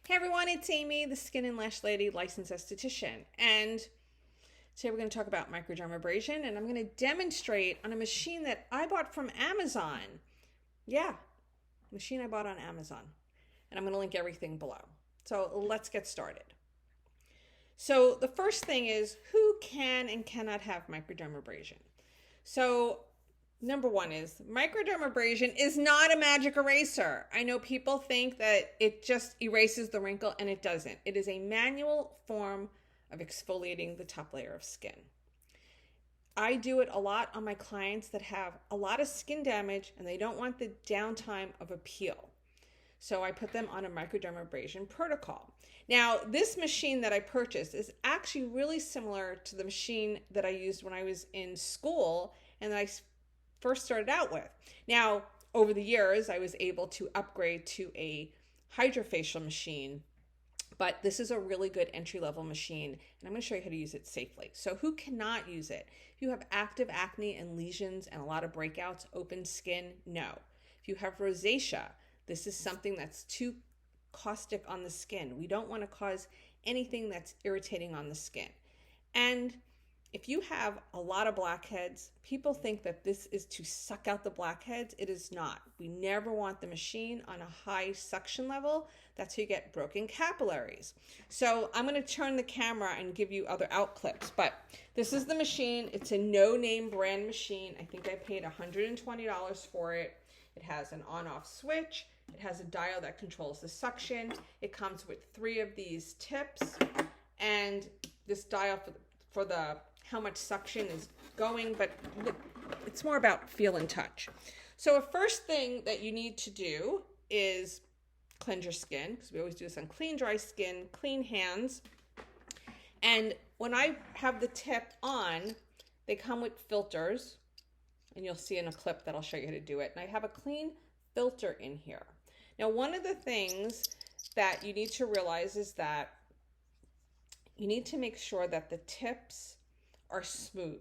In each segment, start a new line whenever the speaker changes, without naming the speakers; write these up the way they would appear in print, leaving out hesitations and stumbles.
Hey everyone, it's Amy, the Skin and Lash Lady, licensed esthetician. And today we're going to talk about microdermabrasion, and I'm going to demonstrate on a machine that I bought from Amazon. Yeah, machine I bought on Amazon. And I'm going to link everything below. So let's get started. So the first thing is, who can and cannot have microdermabrasion? So number one is microdermabrasion is not a magic eraser. I know people think that it just erases the wrinkle, and it doesn't. It is a manual form of exfoliating the top layer of skin. I do it a lot on my clients that have a lot of skin damage and they don't want the downtime of a peel. So I put them on a microdermabrasion protocol. Now, this machine that I purchased is actually really similar to the machine that I used when I was in school and that I first started out with. Now, over the years, I was able to upgrade to a hydrofacial machine, but this is a really good entry-level machine, and I'm going to show you how to use it safely. So who cannot use it? If you have active acne and lesions and a lot of breakouts, open skin, no. If you have rosacea, this is something that's too caustic on the skin. We don't want to cause anything that's irritating on the skin. And if you have a lot of blackheads, people think that this is to suck out the blackheads. It is not. We never want the machine on a high suction level. That's how you get broken capillaries. So I'm going to turn the camera and give you other out clips. But this is the machine. It's a no-name brand machine. I think I paid $120 for it. It has an on-off switch. It has a dial that controls the suction. It comes with 3 of these tips. And this dial for the how much suction is going, but it's more about feel and touch. So a first thing that you need to do is cleanse your skin, because we always do this on clean, dry skin, clean hands. And when I have the tip on, they come with filters, and you'll see in a clip that I'll show you how to do it. And I have a clean filter in here. Now, one of the things that you need to realize is that you need to make sure that the tips are smooth,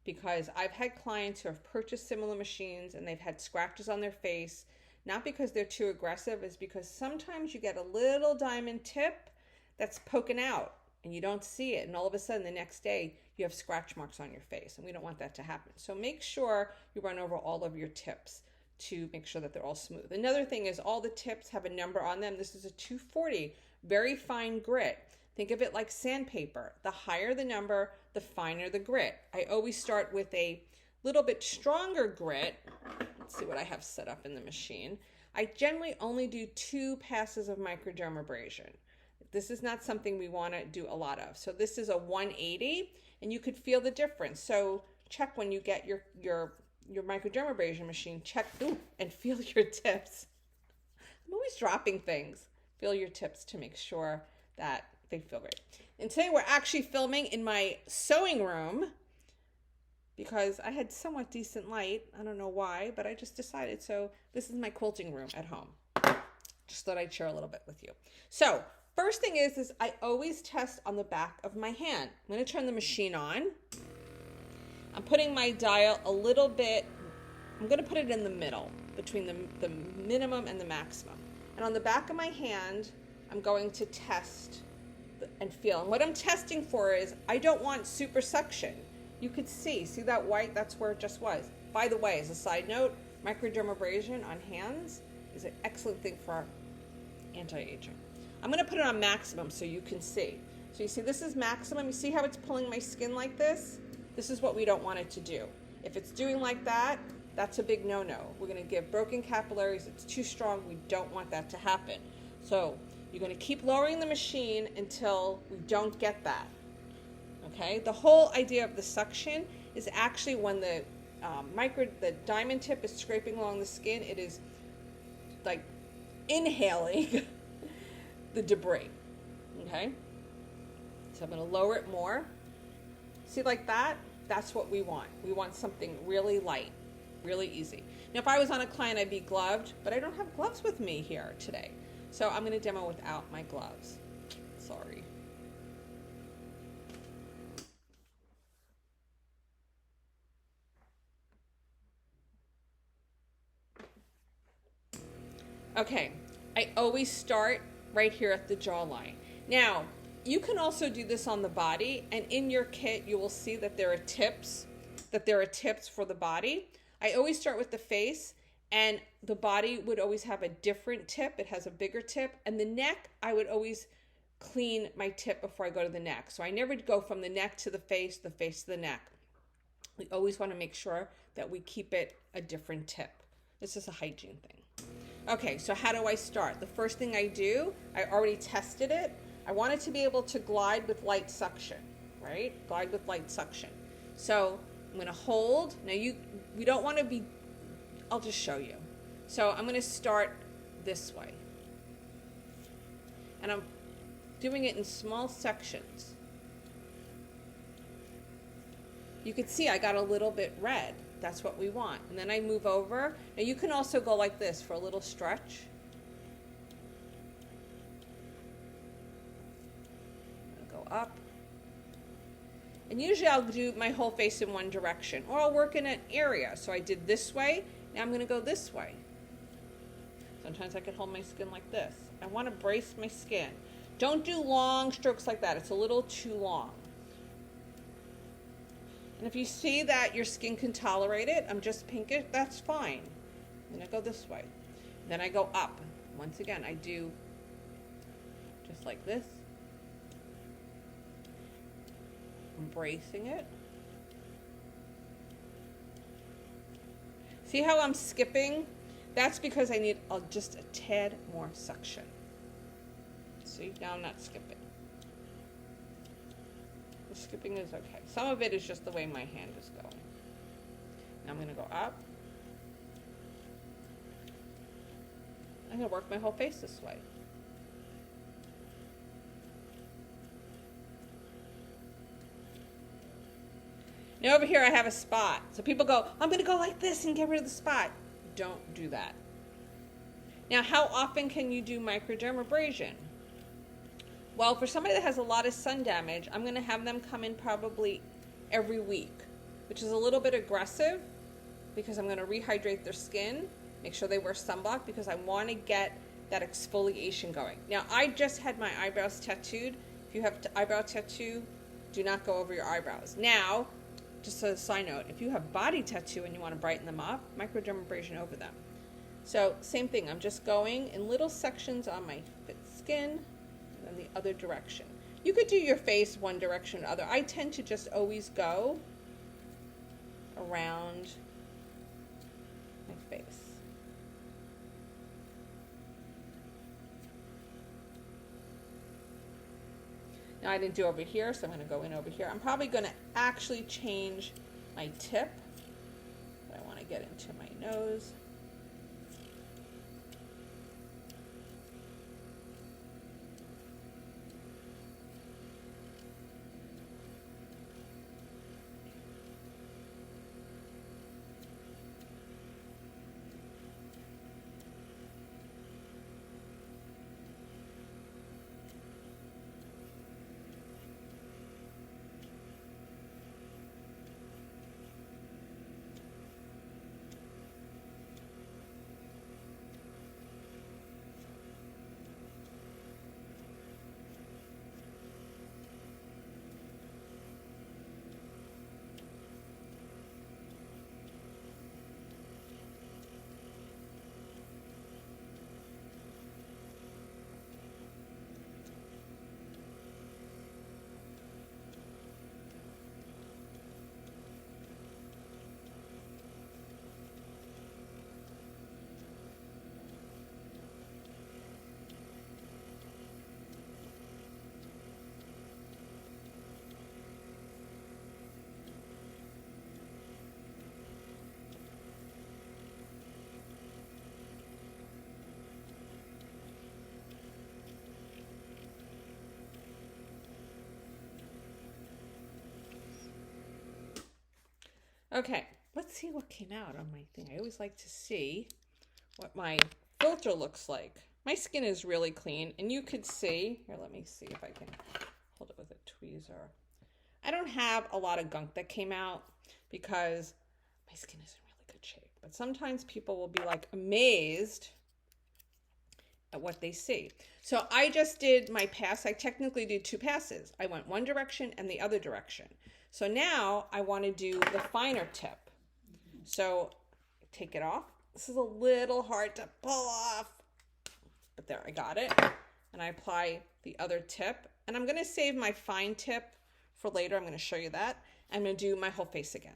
because I've had clients who have purchased similar machines and they've had scratches on their face, not because they're too aggressive, it's because sometimes you get a little diamond tip that's poking out and you don't see it, and all of a sudden the next day you have scratch marks on your face, and we don't want that to happen. So make sure you run over all of your tips to make sure that they're all smooth. Another thing is all the tips have a number on them. This is a 240, very fine grit. Think of it like sandpaper. The higher the number, the finer the grit. I always start with a little bit stronger grit. Let's see what I have set up in the machine. I generally only do 2 passes of microdermabrasion. This is not something we want to do a lot of. So this is a 180, and you could feel the difference. So check when you get your microdermabrasion machine, check and feel your tips. I'm always dropping things. Feel your tips to make sure that they feel great. And today we're actually filming in my sewing room because I had somewhat decent light. I don't know why, but I just decided. So this is my quilting room at home. Just thought I'd share a little bit with you. So first thing is I always test on the back of my hand. I'm going to turn the machine on. I'm putting my dial a little bit, I'm going to put it in the middle between the minimum and the maximum. And on the back of my hand, I'm going to test and feel. And what I'm testing for is I don't want super suction. You could see that white? That's where it just was. By the way, as a side note, microdermabrasion on hands is an excellent thing for anti-aging. I'm going to put it on maximum so you can see. So you see this is maximum. You see how it's pulling my skin like this? This is what we don't want it to do. If it's doing like that, that's a big no-no. We're going to give broken capillaries. It's too strong. We don't want that to happen. So you're going to keep lowering the machine until we don't get that. Okay? The whole idea of the suction is actually when the diamond tip is scraping along the skin, it is like inhaling the debris. Okay? So I'm going to lower it more. See, like that? That's what we want. We want something really light, really easy. Now, if I was on a client, I'd be gloved, but I don't have gloves with me here today. So I'm going to demo without my gloves. Sorry. Okay, I always start right here at the jawline. Now, you can also do this on the body, and in your kit you will see that there are tips for the body. I always start with the face, and the body would always have a different tip. It has a bigger tip, and the neck, I would always clean my tip before I go to the neck. So I never go from the neck to the face to the neck. We always want to make sure that we keep it a different tip. This is a hygiene thing. Okay, so how do I start? The first thing I do, I already tested it. I want it to be able to glide with light suction, right? Glide with light suction. So I'm going to hold. Now we don't want to be, I'll just show you. So I'm going to start this way. And I'm doing it in small sections. You can see I got a little bit red. That's what we want. And then I move over. Now you can also go like this for a little stretch. I'll go up. And usually I'll do my whole face in one direction, or I'll work in an area. So I did this way. Now I'm going to go this way. Sometimes I can hold my skin like this. I want to brace my skin. Don't do long strokes like that. It's a little too long. And if you see that your skin can tolerate it, I'm just pinkish, that's fine. Then I go this way. Then I go up. Once again, I do just like this. Embracing it. See how I'm skipping? That's because I need just a tad more suction. See, now I'm not skipping. The skipping is okay. Some of it is just the way my hand is going. Now I'm going to go up. I'm going to work my whole face this way. Now over here I have a spot. So people go, I'm going to go like this and get rid of the spot. Don't do that. Now, how often can you do microdermabrasion? Well, for somebody that has a lot of sun damage, I'm going to have them come in probably every week, which is a little bit aggressive because I'm going to rehydrate their skin, make sure they wear sunblock because I want to get that exfoliation going. Now, I just had my eyebrows tattooed. If you have eyebrow tattoo, do not go over your eyebrows. Now, just as a side note, if you have body tattoo and you want to brighten them up, microdermabrasion over them. So, same thing. I'm just going in little sections on my skin. And the other direction. You could do your face one direction or other. I tend to just always go around my face. Now I didn't do over here, so I'm going to go in over here. I'm probably going to actually change my tip. But I want to get into my nose. Okay, let's see what came out on my thing. I always like to see what my filter looks like. My skin is really clean, and you could see, here, let me see if I can hold it with a tweezer. I don't have a lot of gunk that came out because my skin is in really good shape. But sometimes people will be like amazed at what they see. So I just did my pass. I technically did 2 passes. I went one direction and the other direction. So now I want to do the finer tip. So take it off. This is a little hard to pull off, but there, I got it. And I apply the other tip. And I'm going to save my fine tip for later. I'm going to show you that. I'm going to do my whole face again.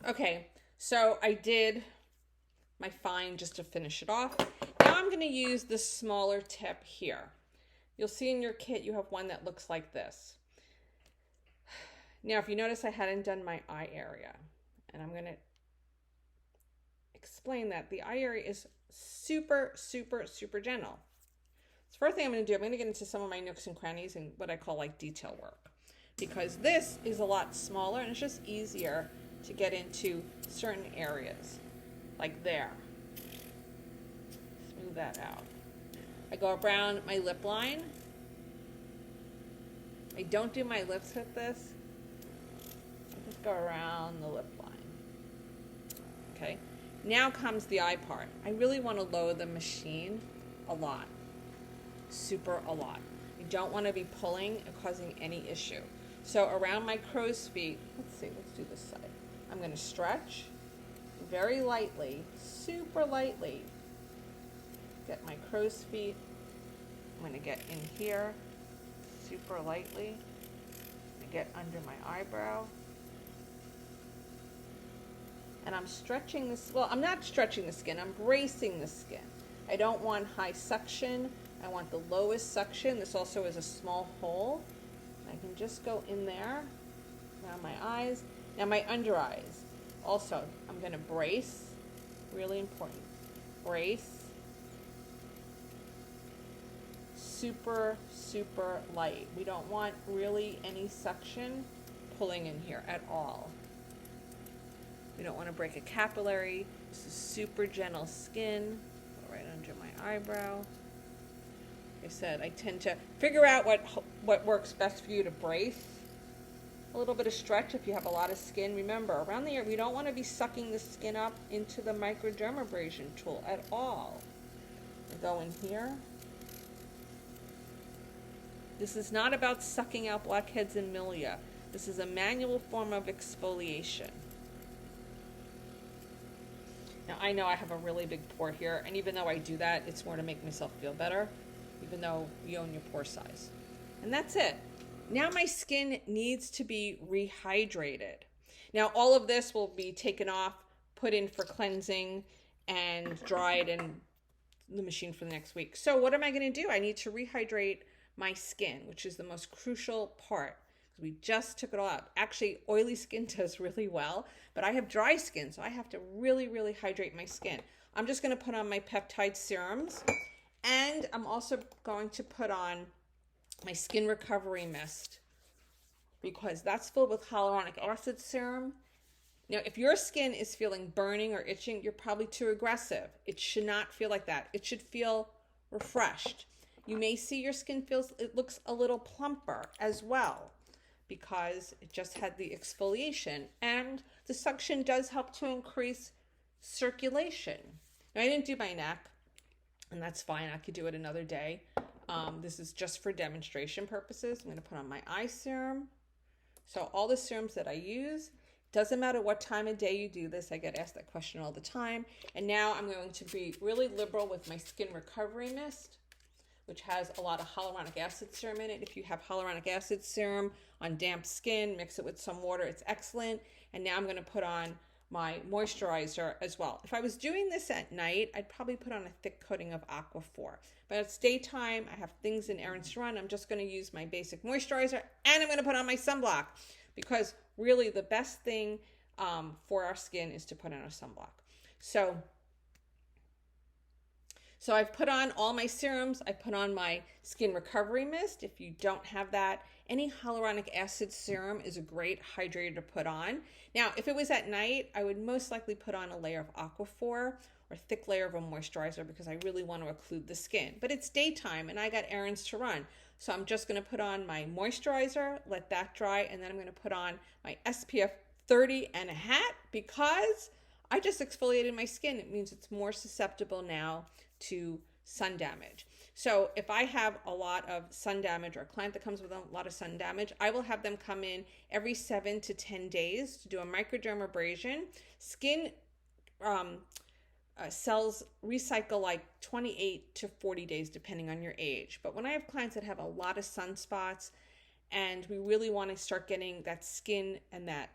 Okay, so I did my fine just to finish it off. Now I'm going to use the smaller tip here. You'll see in your kit you have one that looks like this. Now if you notice, I hadn't done my eye area, and I'm going to explain that the eye area is super, super, super gentle. So first thing I'm going to do, I'm going to get into some of my nooks and crannies and what I call like detail work, because this is a lot smaller and it's just easier to get into certain areas, like there. Smooth that out. I go around my lip line. I don't do my lips with this. I just go around the lip line. Okay. Now comes the eye part. I really want to load the machine a lot. Super a lot. You don't want to be pulling and causing any issue. So around my crow's feet, let's do this side. I'm going to stretch very lightly, super lightly. Get my crow's feet. I'm going to get in here super lightly. I'm going to get under my eyebrow. And I'm stretching this, well, I'm not stretching the skin, I'm bracing the skin. I don't want high suction. I want the lowest suction. This also is a small hole. I can just go in there, around my eyes. Now my under eyes, also, I'm going to brace, really important, brace, super, super light. We don't want really any suction pulling in here at all. We don't want to break a capillary. This is super gentle skin, go right under my eyebrow. Like I said, I tend to figure out what works best for you to brace. A little bit of stretch if you have a lot of skin. Remember, around the ear, we don't want to be sucking the skin up into the microdermabrasion tool at all. I go in here. This is not about sucking out blackheads and milia. This is a manual form of exfoliation. Now, I know I have a really big pore here, and even though I do that, it's more to make myself feel better, even though you own your pore size. And that's it. Now my skin needs to be rehydrated. Now all of this will be taken off, put in for cleansing, and dried in the machine for the next week. So what am I going to do? I need to rehydrate my skin, which is the most crucial part. We just took it all out. Actually, oily skin does really well, but I have dry skin, so I have to really, really hydrate my skin. I'm just going to put on my peptide serums, and I'm also going to put on my skin recovery mist, because that's filled with hyaluronic acid serum. Now, if your skin is feeling burning or itching, you're probably too aggressive. It should not feel like that. It should feel refreshed. You may see your skin it looks a little plumper as well, because it just had the exfoliation, and the suction does help to increase circulation. Now, I didn't do my neck, and that's fine. I could do it another day. This is just for demonstration purposes. I'm going to put on my eye serum, So all the serums that I use, doesn't matter what time of day you do this. I get asked that question all the time. And now I'm going to be really liberal with my skin recovery mist, which has a lot of hyaluronic acid serum in it. If you have hyaluronic acid serum on damp skin, mix it with some water. It's excellent. And now I'm going to put on my moisturizer as well. If I was doing this at night, I'd probably put on a thick coating of Aquaphor. But it's daytime, I have things and errands to run. I'm just going to use my basic moisturizer, and I'm going to put on my sunblock, because really the best thing for our skin is to put on a sunblock. So I've put on all my serums. I put on my skin recovery mist. If you don't have that, any hyaluronic acid serum is a great hydrator to put on. Now, if it was at night, I would most likely put on a layer of Aquaphor or a thick layer of a moisturizer, because I really want to occlude the skin. But it's daytime and I got errands to run. So I'm just going to put on my moisturizer, let that dry, and then I'm going to put on my SPF 30 and a hat, because I just exfoliated my skin. It means it's more susceptible now to sun damage. So if I have a lot of sun damage, or a client that comes with a lot of sun damage, I will have them come in every 7 to 10 days to do a microdermabrasion. Skin cells recycle like 28 to 40 days depending on your age. But when I have clients that have a lot of sunspots and we really want to start getting that skin and that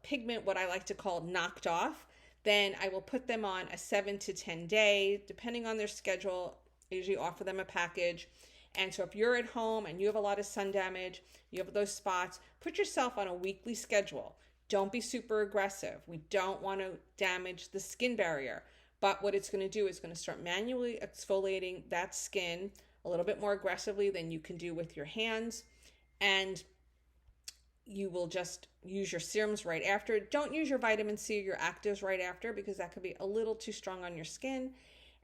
pigment, what I like to call knocked off, then I will put them on a 7 to 10 day, depending on their schedule. I usually offer them a package. And so if you're at home and you have a lot of sun damage, you have those spots, put yourself on a weekly schedule. Don't be super aggressive. We don't want to damage the skin barrier. But what it's going to do is going to start manually exfoliating that skin a little bit more aggressively than you can do with your hands. And you will just use your serums right after. Don't use your vitamin C or your actives right after, because that could be a little too strong on your skin.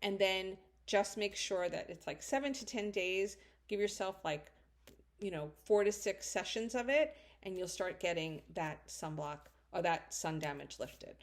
And then just make sure that it's like 7 to 10 days. Give yourself 4 to 6 sessions of it, and you'll start getting that sunblock or that sun damage lifted.